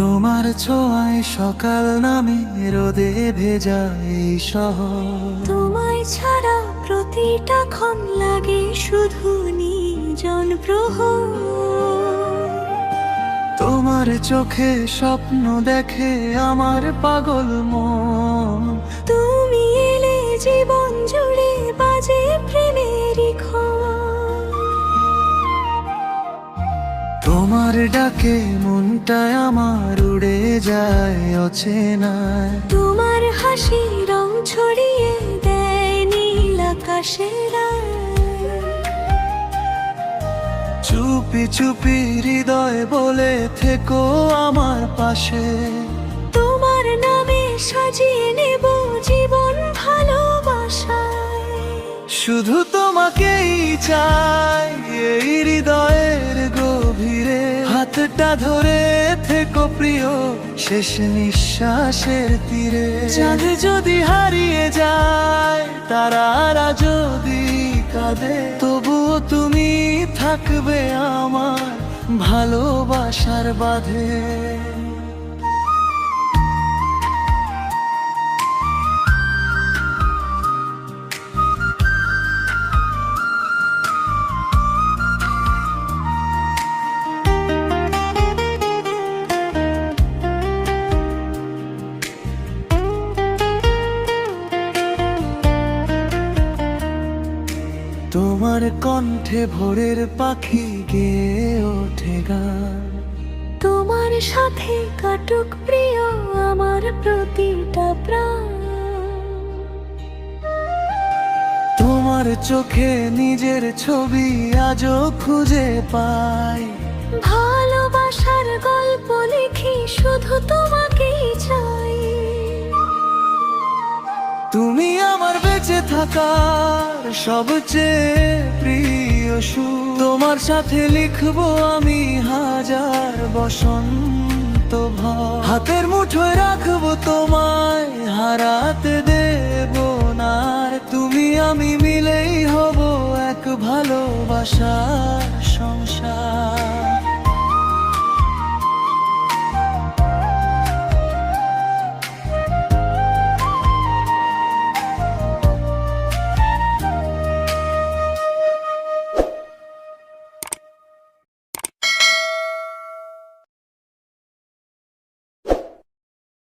তোমার ছোঁয়ায় সকাল নামে রোদে ভেজা এই শহর। তোমায় ছাড়া প্রতিটা ক্ষণ লাগে শুধু নির্জন প্রহর। তোমার চোখে স্বপ্ন দেখে আমার পাগল মন। তুমি এলে জীবন জুড়ে বাজে প্রেমেরই ক্ষণ। তোমার ডাকে মনটায় আমার উড়ে যায় অচেনায়। তোমার হাসি রং ছড়িয়ে দেয় নীল আকাশের আয়। চুপি চুপি হৃদয় বলে থেকো আমার পাশে। তোমার নামে সাজিয়ে নেব জীবন ভালোবাসায়। শুধু তোমাকেই চাই এই হৃদয়ের গভীরে। হাতটা ধরে থেকো প্রিয় শেষ নিঃশ্বাসের তীরে। চাঁদ যদি হারিয়ে যায়, তারারা যদি কাঁদে, তবুও তুমি থাকবে আমার ভালোবাসার বাঁধে। তোমার কণ্ঠে ভোরের পাখি গেয়ে ওঠে গান। তোমার সাথে কাটুক প্রিয় আমার প্রতিটা প্রাণ। তোমার চোখে নিজের ছবি আজও খুঁজে পাই। ভালোবাসার গল্প লিখি শুধু তোমাকেই চাই। তুমি আমার বেঁচে থাকার সবচেয়ে প্রিয় সুর। তোমার সাথে লিখবো আমি হাজার বসন্ত ভর। হাতের মুঠোয় রাখবো তোমায়, হারাতে দেব না। আর তুমি আমি মিলেই হব এক ভালোবাসা।